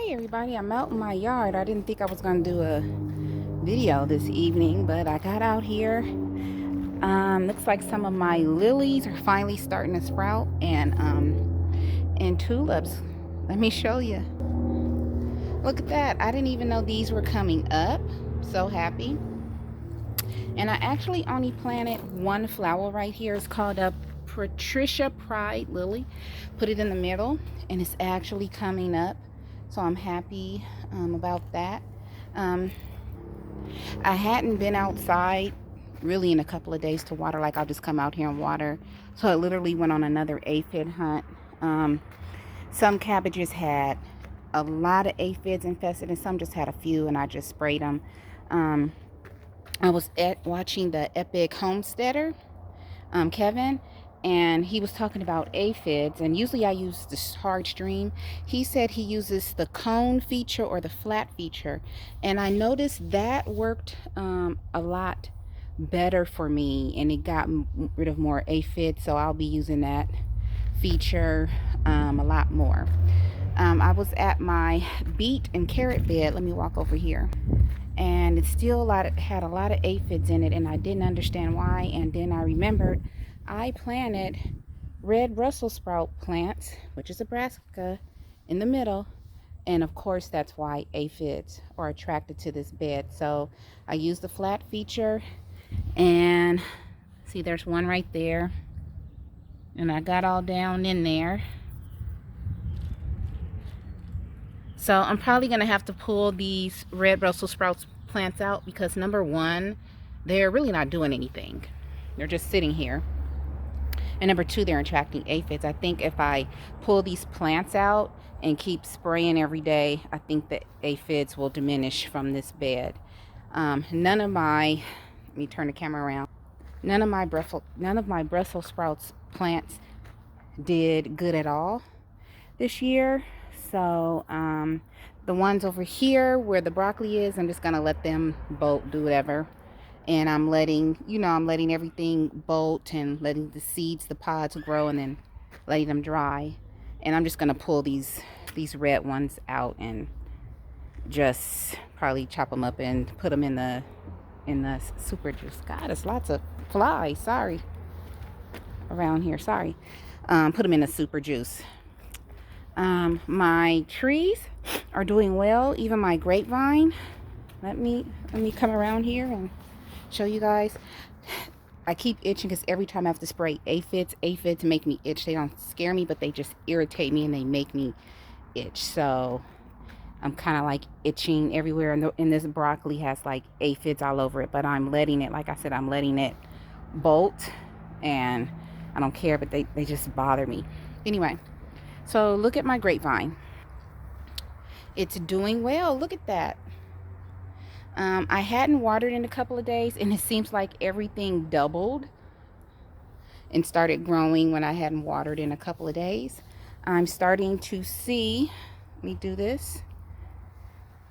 Hey everybody, I'm out in my yard. I didn't think I was gonna do a video this evening, but I got out here. Looks like some of my lilies are finally starting to sprout and tulips. Let me show you. Look at that. I didn't even know these were coming up. So happy. And I actually only planted one flower right here. It's called a Patricia Pride Lily. Put it in the middle and it's actually coming up. So I'm happy about that. Um, I hadn't been outside really in a couple of days to water. Like I'll just come out here and water. So I literally went on another aphid hunt. Some cabbages had a lot of aphids infested and some just had a few, and I just sprayed them. I was watching the Epic Homesteader, Kevin, and he was talking about aphids, and usually I use the hard stream. He said he uses the cone feature or the flat feature, and I noticed that worked a lot better for me, and it got rid of more aphids, so I'll be using that feature a lot more. I was at my beet and carrot bed. Let me walk over here. And it still had a lot of aphids in it, and I didn't understand why. And then I remembered I planted red Brussels sprout plants, which is a brassica, in the middle, and of course that's why aphids are attracted to this bed. So I used the flat feature, and see, there's one right there, and I got all down in there. So I'm probably going to have to pull these red Brussels sprouts plants out because number one, they're really not doing anything. They're just sitting here. And number two, they're attracting aphids. I think if I pull these plants out and keep spraying every day, I think the aphids will diminish from this bed. Let me turn the camera around. None of my Brussels sprouts plants did good at all this year. So the ones over here where the broccoli is, I'm just gonna let them bolt, do whatever. And I'm letting everything bolt and letting the seeds, the pods grow, and then letting them dry. And I'm just gonna pull these red ones out and just probably chop them up and put them in the super juice. God, there's lots of flies, sorry, around here, sorry. Put them in the super juice. My trees are doing well, even my grapevine. Let me come around here and show you guys. I keep itching because every time I have to spray aphids make me itch. They don't scare me, but they just irritate me and they make me itch. So I'm kind of like itching everywhere, and this broccoli has like aphids all over it, but I'm letting it, like I said, I'm letting it bolt, and I don't care, but they just bother me. Anyway, so look at my grapevine. It's doing well. Look at that. I hadn't watered in a couple of days, and it seems like everything doubled and started growing when I hadn't watered in a couple of days. I'm starting to see, let me do this.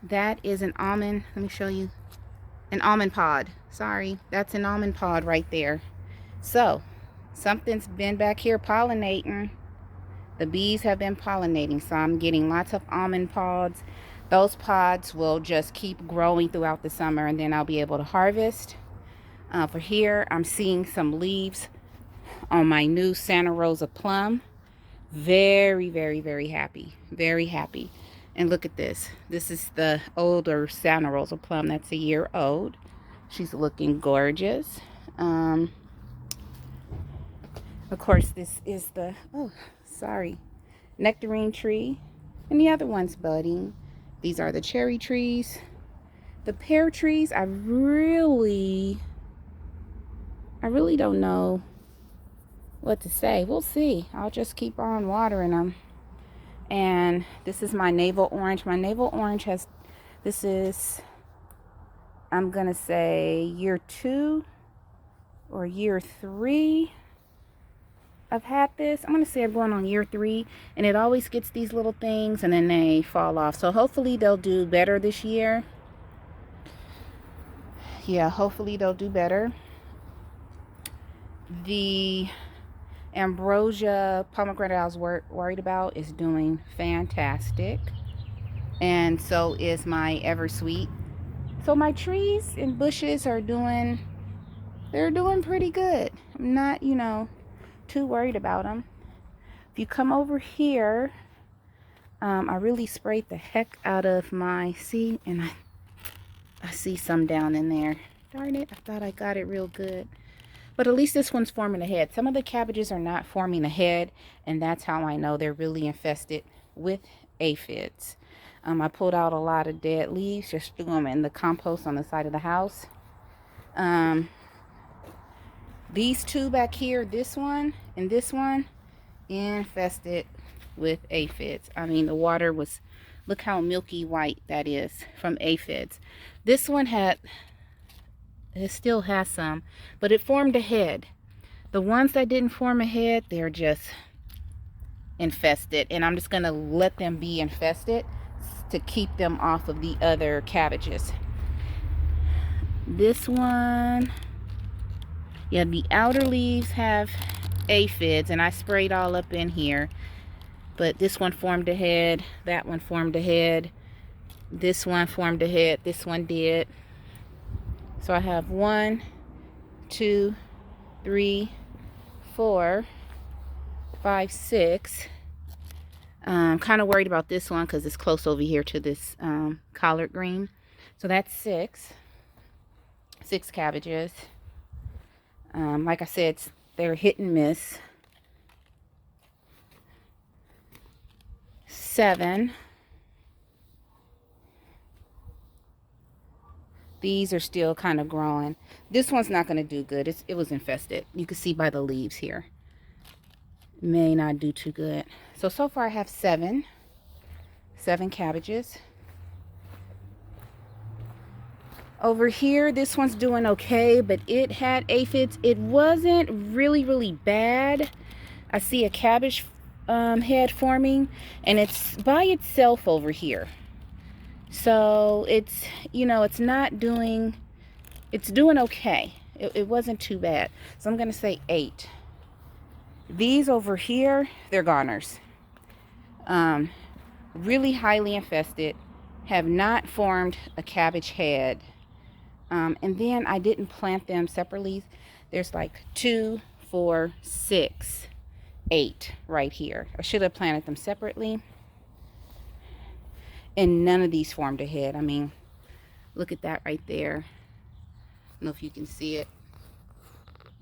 That is an almond. Let me show you. An almond pod. Sorry, that's an almond pod right there. So something's been back here pollinating. The bees have been pollinating, so I'm getting lots of almond pods. Those pods will just keep growing throughout the summer, and then I'll be able to harvest. For here, I'm seeing some leaves on my new Santa Rosa plum. Very, very, very happy. Very happy. And look at this. This is the older Santa Rosa plum that's a year old. She's looking gorgeous. Of course, this is the, nectarine tree, and the other one's budding. These are the cherry trees. The pear trees, I really don't know what to say. We'll see. I'll just keep on watering them. And this is my navel orange. My navel orange this is, I'm gonna say year 2 or year 3. I've had this. I'm going to say I'm going on year 3, and it always gets these little things and then they fall off. So hopefully they'll do better this year. Yeah, hopefully they'll do better. The ambrosia pomegranate I was worried about is doing fantastic. and so is my eversweet. So my trees and bushes are they're doing pretty good. I'm not, too worried about them. If you come over here, I really sprayed the heck out of my, see, and I see some down in there. Darn it, I thought I got it real good. But at least this one's forming a head. Some of the cabbages are not forming a head, and that's how I know they're really infested with aphids. I pulled out a lot of dead leaves, just threw them in the compost on the side of the house. These two back here, this one and this one, infested with aphids. I mean, the water was, look how milky white that is from aphids. This one it still has some, but it formed a head. The ones that didn't form a head, they're just infested, and I'm just gonna let them be infested to keep them off of the other cabbages. This one, yeah, the outer leaves have aphids, and I sprayed all up in here, but this one formed a head, that one formed a head, this one formed a head, this one did. So I have 1, 2, 3, 4, 5, 6. I'm kind of worried about this one because it's close over here to this collard green. So that's 6 cabbages. Like I said, they're hit and miss. 7. These are still kind of growing. This one's not going to do good. It was infested. You can see by the leaves here. May not do too good. So far I have 7 cabbages. Over here, this one's doing okay, but it had aphids. It wasn't really bad. I see a cabbage head forming, and it's by itself over here. So it's, it's not doing, it's doing okay. It wasn't too bad. So I'm going to say 8. These over here, they're goners. Really highly infested, have not formed a cabbage head. And then I didn't plant them separately. There's like 2, 4, 6, 8 right here. I should have planted them separately. And none of these formed a head. I mean, look at that right there. I don't know if you can see it.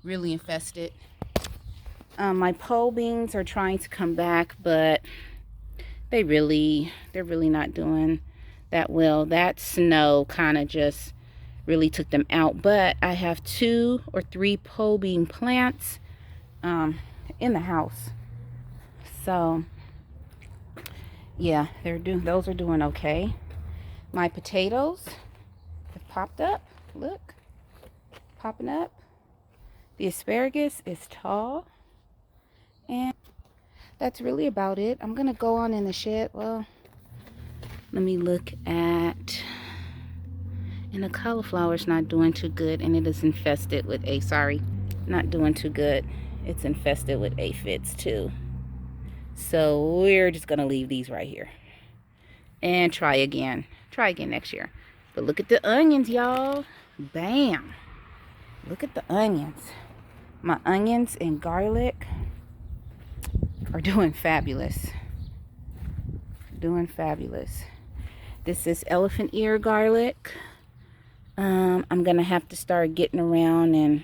Really infested. My pole beans are trying to come back, but they're really not doing that well. That snow kind of just really took them out. But I have 2 or 3 pole bean plants in the house. So yeah, those are doing okay. My potatoes have popped up. Look, popping up. The asparagus is tall. And that's really about it. I'm gonna go on in the shed. Well, let me look at, and the cauliflower's not doing too good, and it is infested with not doing too good. It's infested with aphids too. So we're just gonna leave these right here and try again next year. But look at the onions, y'all. Bam. Look at the onions. My onions and garlic are doing fabulous. Doing fabulous. This is elephant ear garlic. I'm gonna have to start getting around and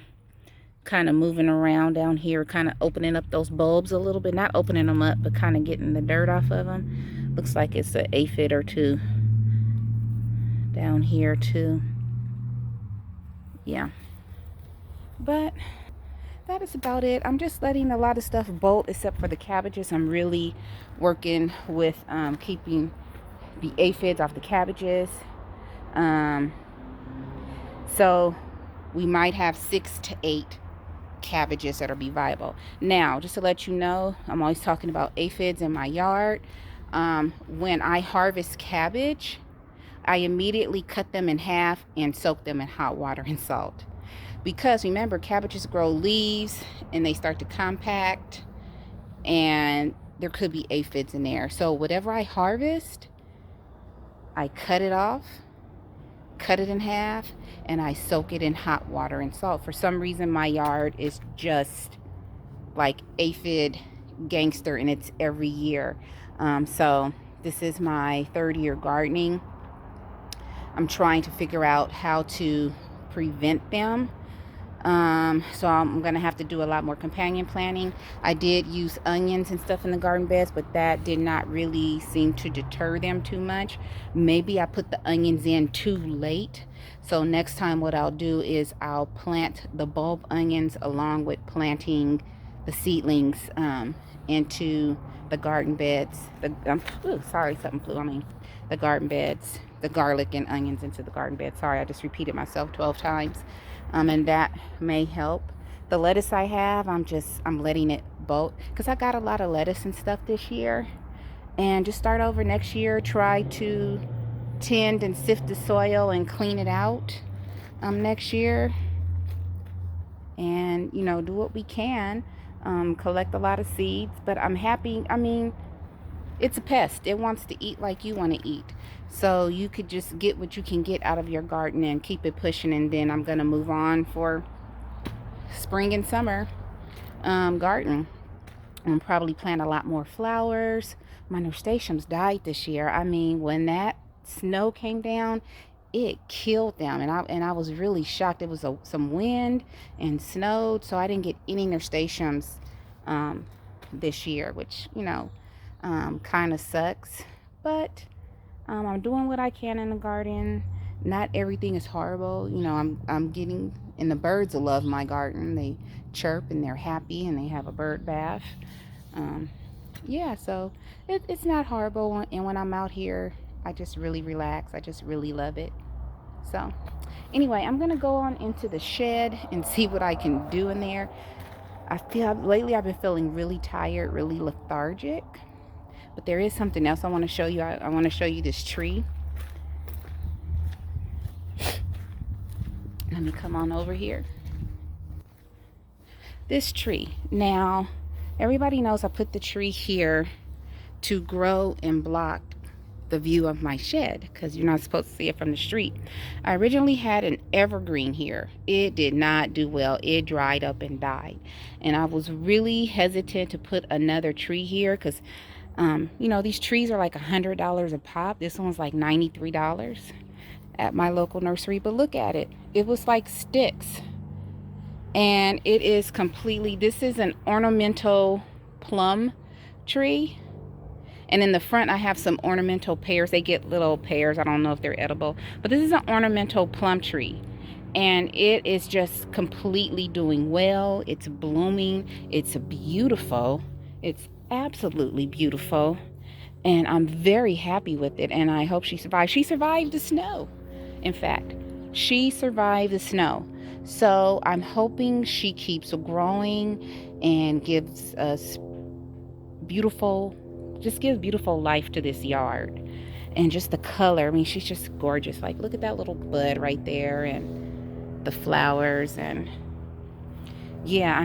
kind of moving around down here, kind of opening up those bulbs a little bit. Not opening them up, but kind of getting the dirt off of them. Looks like it's an aphid or 2 down here too. Yeah. But that is about it. I'm just letting a lot of stuff bolt except for the cabbages. I'm really working with keeping the aphids off the cabbages. So we might have 6 to 8 cabbages that'll be viable. Now, just to let you know, I'm always talking about aphids in my yard. When I harvest cabbage, I immediately cut them in half and soak them in hot water and salt. Because remember, cabbages grow leaves and they start to compact, and there could be aphids in there. So whatever I harvest, I cut it off, cut it in half, and I soak it in hot water and salt. For some reason, my yard is just like aphid gangster, and it's every year. So this is my third year gardening. I'm trying to figure out how to prevent them. So I'm gonna have to do a lot more companion planting. I did use onions and stuff in the garden beds, but that did not really seem to deter them too much. Maybe I put the onions in too late. So next time what I'll do is I'll plant the bulb onions along with planting the seedlings into the garden beds. Sorry, something flew on me. The garden beds, the garlic and onions into the garden bed. Sorry, I just repeated myself 12 times. And that may help. The lettuce I have, I'm letting it bolt because I got a lot of lettuce and stuff this year. And just start over next year. Try to tend and sift the soil and clean it out next year. And, do what we can. Collect a lot of seeds. But I'm happy. I mean, it's a pest. It wants to eat like you want to eat. So you could just get what you can get out of your garden and keep it pushing. And then I'm going to move on for spring and summer garden. I'm probably plant a lot more flowers. My nasturtiums died this year. I mean, when that snow came down, it killed them, and I was really shocked. It was some wind and snowed, so I didn't get any nasturtiums this year, which kind of sucks. But I'm doing what I can in the garden. Not everything is horrible. I'm getting, and the birds love my garden. They chirp and they're happy and they have a bird bath. Yeah, so it's not horrible. And when I'm out here, I just really relax. I just really love it. So anyway, I'm gonna go on into the shed and see what I can do in there. I feel lately I've been feeling really tired, really lethargic. But there is something else I want to show you. I want to show you this tree. Let me come on over here. This tree. Now, everybody knows I put the tree here to grow and block the view of my shed because you're not supposed to see it from the street. I originally had an evergreen here. It did not do well. It dried up and died. And I was really hesitant to put another tree here because these trees are like $100 a pop. This one's like $93 at my local nursery. But look at it. It was like sticks. And it is completely, this is an ornamental plum tree. And in the front, I have some ornamental pears. They get little pears. I don't know if they're edible. But this is an ornamental plum tree. And it is just completely doing well. It's blooming. It's beautiful. It's absolutely beautiful. And I'm very happy with it. And I hope she survived. She survived the snow. In fact, she survived the snow. So I'm hoping she keeps growing and gives us gives beautiful life to this yard. And just the color, I mean, she's just gorgeous. Like, look at that little bud right there and the flowers. And yeah,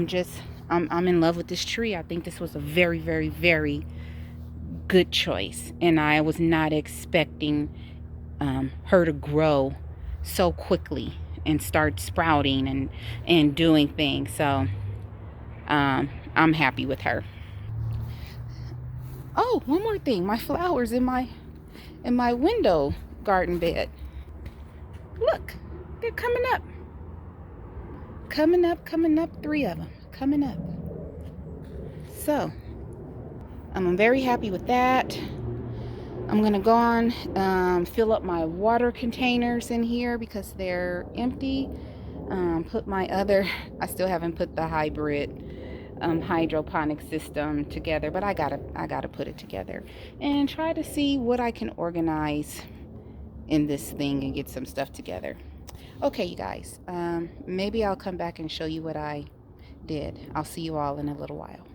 I'm in love with this tree. I think this was a very, very, very good choice. And I was not expecting her to grow so quickly and start sprouting and doing things. So I'm happy with her. Oh, one more thing. My flowers in my window garden bed. Look, they're coming up. Coming up, 3 of them. Coming up. So, I'm very happy with that. I'm going to go on, fill up my water containers in here because they're empty. Put my I still haven't put the hybrid hydroponic system together, but I gotta put it together and try to see what I can organize in this thing and get some stuff together. Okay, you guys, maybe I'll come back and show you what I did. I'll see you all in a little while.